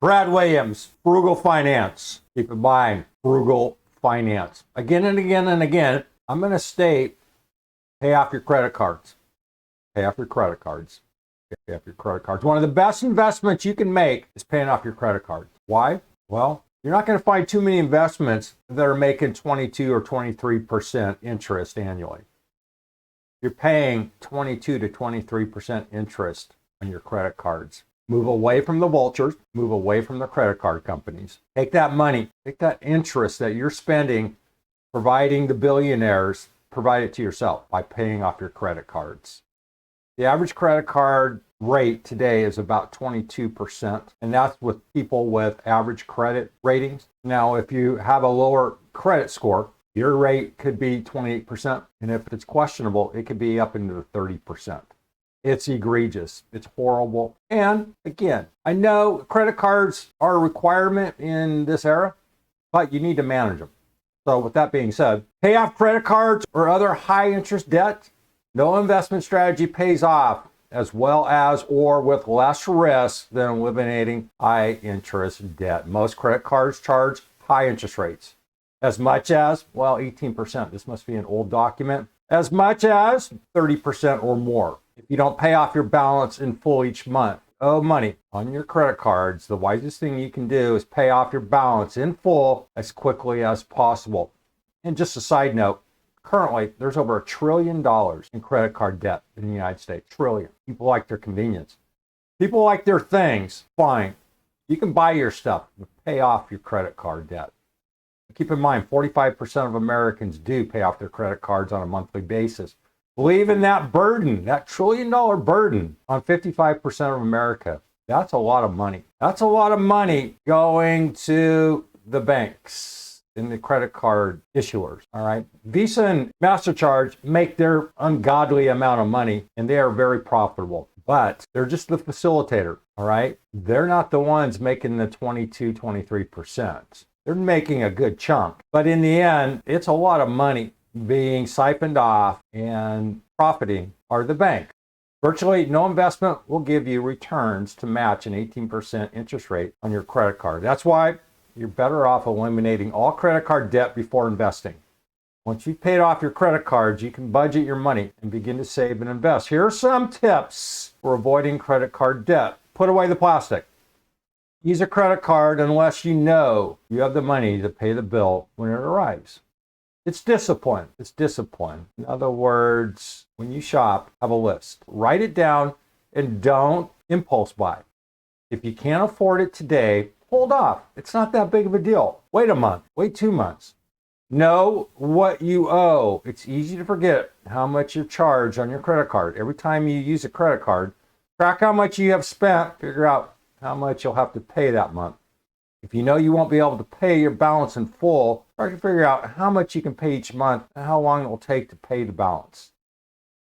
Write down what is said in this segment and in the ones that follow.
Brad Williams, Frugal Finance. Keep in mind, Frugal Finance. Again and again and again, I'm going to state, pay off your credit cards. Pay off your credit cards. Pay off your credit cards. One of the best investments you can make is paying off your credit cards. Why? Well, you're not going to find too many investments that are making 22 or 23% interest annually. You're paying 22 to 23% interest on your credit cards. Move away from the vultures, move away from the credit card companies. Take that money, take that interest that you're spending providing the billionaires, provide it to yourself by paying off your credit cards. The average credit card rate today is about 22%, and that's with people with average credit ratings. Now, if you have a lower credit score, your rate could be 28%, and if it's questionable, it could be up into the 30%. It's egregious. It's horrible. And again, I know credit cards are a requirement in this era, but you need to manage them. So with that being said, pay off credit cards or other high interest debt. No investment strategy pays off as well as or with less risk than eliminating high interest debt. Most credit cards charge high interest rates. As much as, well, 18%. This must be an old document. As much as 30% or more. If you don't pay off your balance in full each month, owe money on your credit cards, the wisest thing you can do is pay off your balance in full as quickly as possible. And just a side note, currently there's over $1 trillion in credit card debt in the United States. Trillion. People like their convenience. People like their things. Fine. You can buy your stuff, but pay off your credit card debt. Keep in mind, 45% of Americans do pay off their credit cards on a monthly basis. Believe in that burden, that $1 trillion burden on 55% of America. That's a lot of money. That's a lot of money going to the banks and the credit card issuers, all right? Visa and MasterCard make their ungodly amount of money, and they are very profitable. But they're just the facilitator, all right? They're not the ones making the 22, 23%. They're making a good chunk. But in the end, it's a lot of money being siphoned off, and profiting are the bank. Virtually no investment will give you returns to match an 18% interest rate on your credit card. That's why you're better off eliminating all credit card debt before investing. Once you've paid off your credit cards, you can budget your money and begin to save and invest. Here are some tips for avoiding credit card debt. Put away the plastic. Use a credit card unless you know you have the money to pay the bill when it arrives. It's discipline. It's discipline. In other words, when you shop, have a list. Write it down and don't impulse buy. If you can't afford it today, hold off. It's not that big of a deal. Wait a month. Wait 2 months. Know what you owe. It's easy to forget how much you're charged on your credit card. Every time you use a credit card, track how much you have spent, figure out how much you'll have to pay that month. If you know you won't be able to pay your balance in full, try to figure out how much you can pay each month and how long it will take to pay the balance.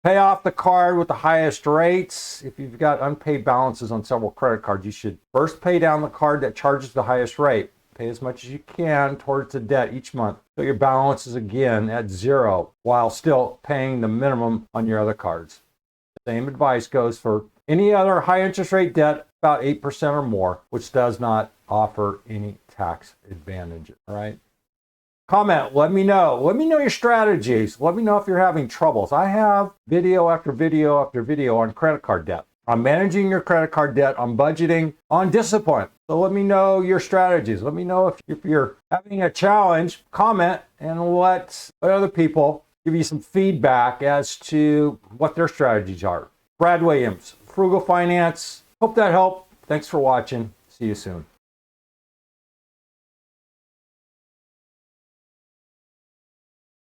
Pay off the card with the highest rates. If you've got unpaid balances on several credit cards, you should first pay down the card that charges the highest rate. Pay as much as you can towards the debt each month so your balance is again at zero while still paying the minimum on your other cards. The same advice goes for any other high interest rate debt, about 8% or more, which does not offer any tax advantages, all right? Comment, let me know. Let me know your strategies. Let me know if you're having troubles. I have video after video after video on credit card debt, on managing your credit card debt, on budgeting, on discipline. So let me know your strategies. Let me know if you're having a challenge. Comment and let other people give you some feedback as to what their strategies are. Brad Williams, Frugal Finance. Hope that helped. Thanks for watching. See you soon.